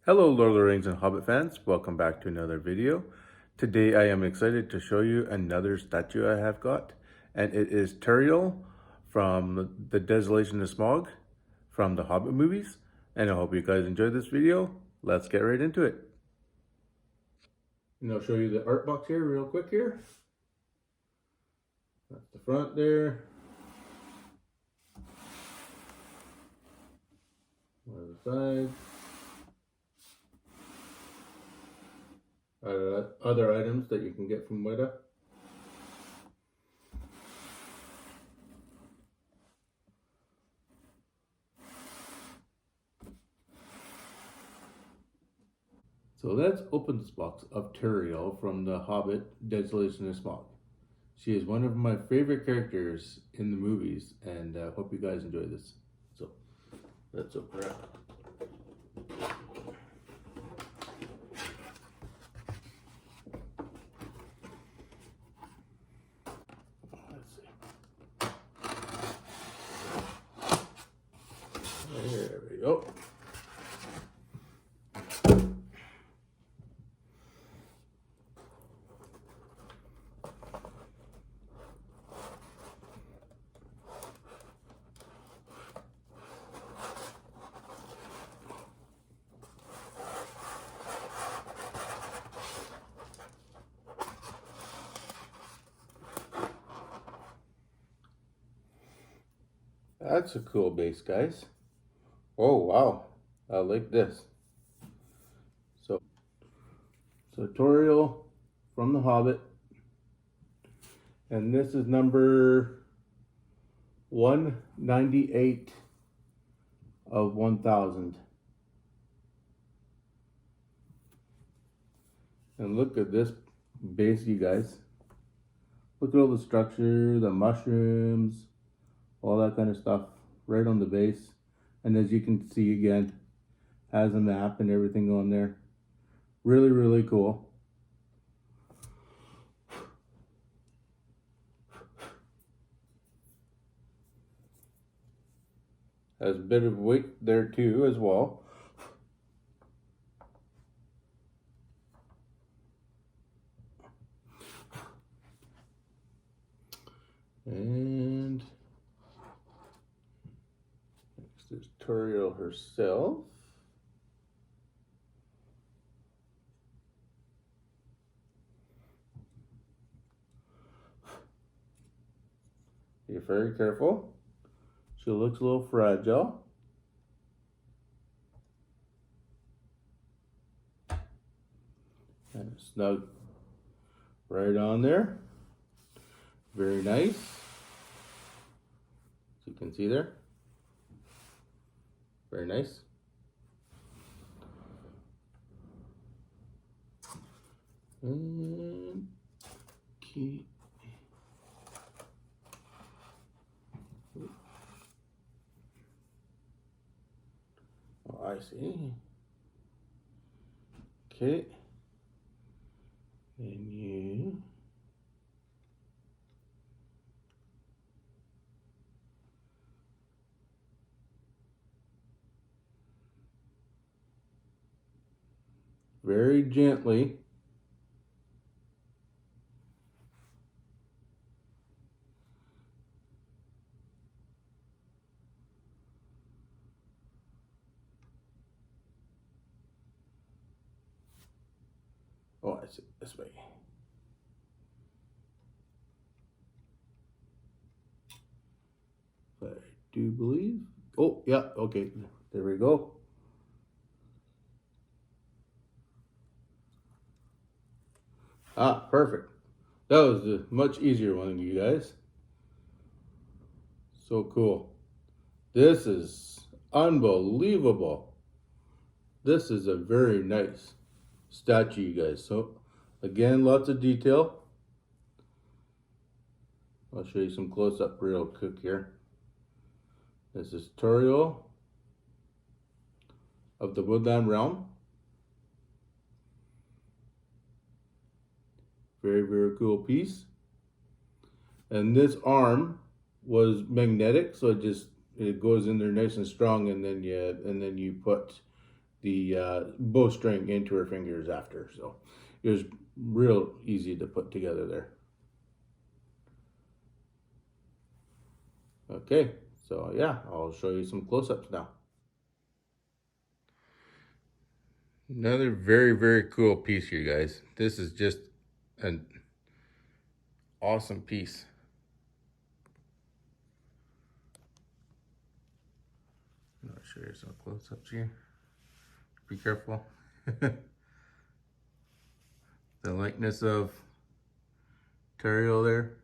Hello Lord of the Rings and Hobbit fans, welcome back to another video. Today I am excited to show you another statue I have got, and it is Tauriel from the Desolation of Smaug from the Hobbit movies, and I hope you guys enjoy this video. Let's get right into it. And I'll show you the art box here real quick here. That's the front there. One of the sides. Other items that you can get from Weta. So let's open this box of Tauriel from the Hobbit, Desolation of Smaug. She is one of my favorite characters in the movies, and I hope you guys enjoy this. So let's open her up. There we go. That's a cool base, guys. Oh wow, I like this. So Tauriel from the Hobbit, and this is number 198 of 1000. And look at this base, you guys. Look at all the structure, the mushrooms, all that kind of stuff right on the base. And as you can see again, has a map and everything on there. Really, really cool. Has a bit of weight there too as well. And next is Tauriel herself. Be very careful. She looks a little fragile. And snug right on there. Very nice. As you can see there. Very nice. And key. Oh, I see. Okay. And you. Very gently. Oh, I see. This way. I do believe. Oh, yeah. Okay. There we go. Ah, perfect. That was a much easier one, you guys. So cool. This is unbelievable. This is a very nice statue, you guys. So again, lots of detail. I'll show you some close-up real quick here. This is Tauriel of the Woodland Realm. Very, very cool piece. And this arm was magnetic, so it goes in there nice and strong, and then you put the bowstring into her fingers after. So it was real easy to put together there. Okay, so yeah, I'll show you some close-ups now. Another very cool piece here, guys. This is just an awesome piece. I'll show you some close-ups here. Be careful. The likeness of Tauriel there.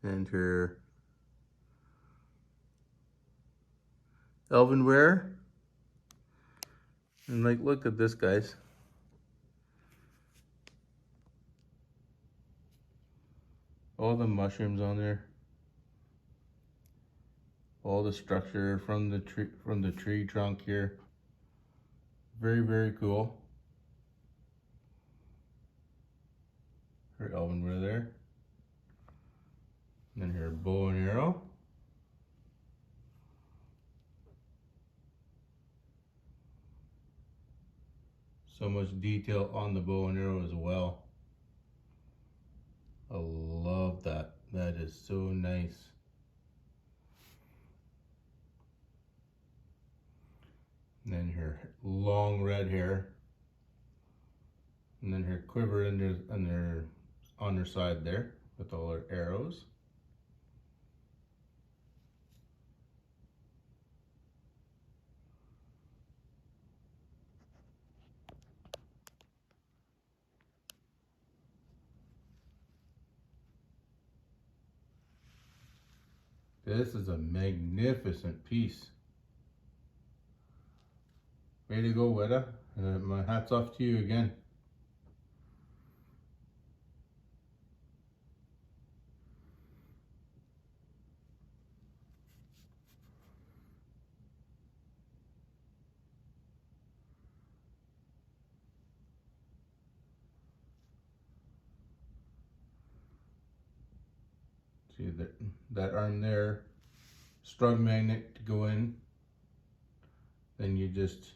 And her elven wear. And like, look at this, guys. All the mushrooms on there. All the structure from the tree trunk here. Very cool. Her elven wear there. And then her bow and arrow. So much detail on the bow and arrow as well. I love that. That is so nice. And then her long red hair. And then her quiver on her side there with all her arrows. This is a magnificent piece. Way to go, Weta. My hat's off to you again. See that arm there, strong magnet to go in. Then you just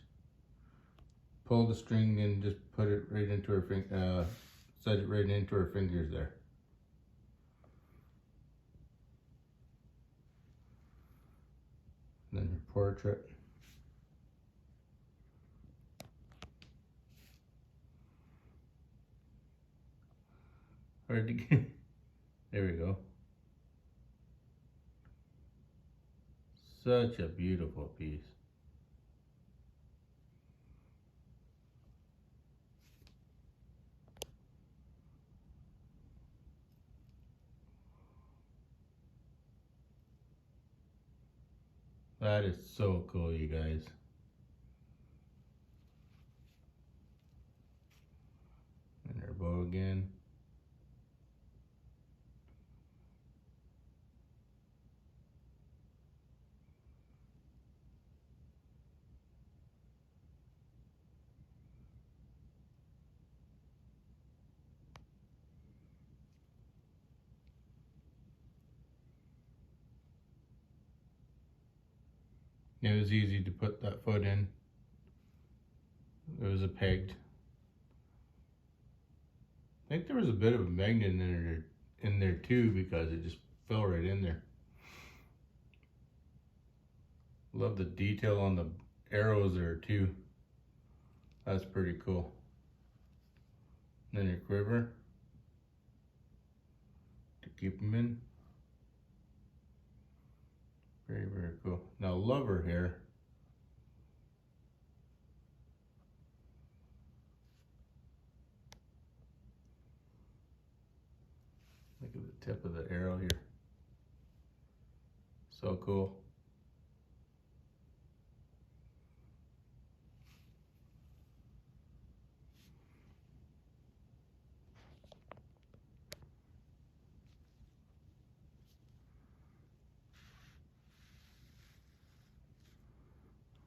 pull the string and just put it right into her set it right into her fingers there. And then her portrait. Hard to get. There we go. Such a beautiful piece. That is so cool, you guys. And her bow again. It was easy to put that foot in. It was a pegged. I think there was a bit of a magnet in there too, because it just fell right in there. Love the detail on the arrows there too. That's pretty cool. And then your quiver to keep them in. Very cool. Now love her hair. Look at the tip of the arrow here. So cool.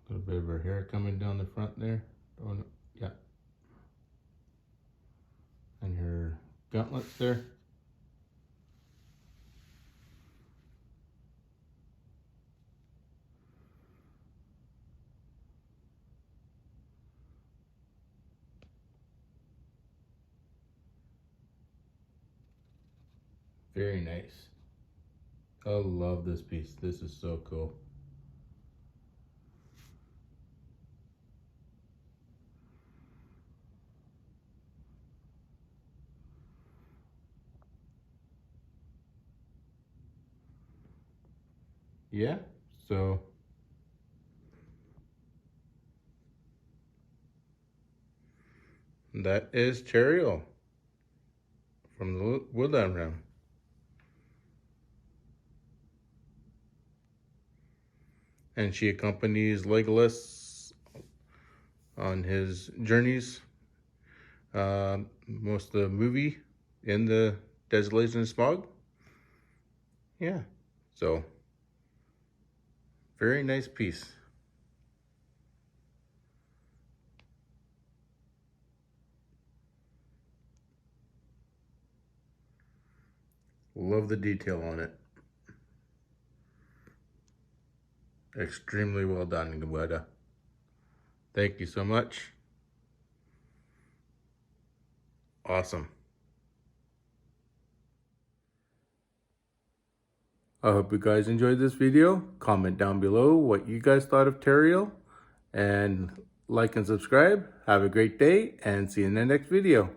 A little bit of her hair coming down the front there. Oh, no. Yeah. And her gauntlets there. Very nice. I love this piece. This is so cool. Yeah, so that is Tauriel from the Woodland Realm. And she accompanies Legolas on his journeys, most of the movie in the Desolation of Smaug. Yeah, so very nice piece. Love the detail on it. Extremely well done, Gweda. Thank you so much. Awesome. I hope you guys enjoyed this video. Comment down below what you guys thought of Tauriel. And like and subscribe. Have a great day and see you in the next video.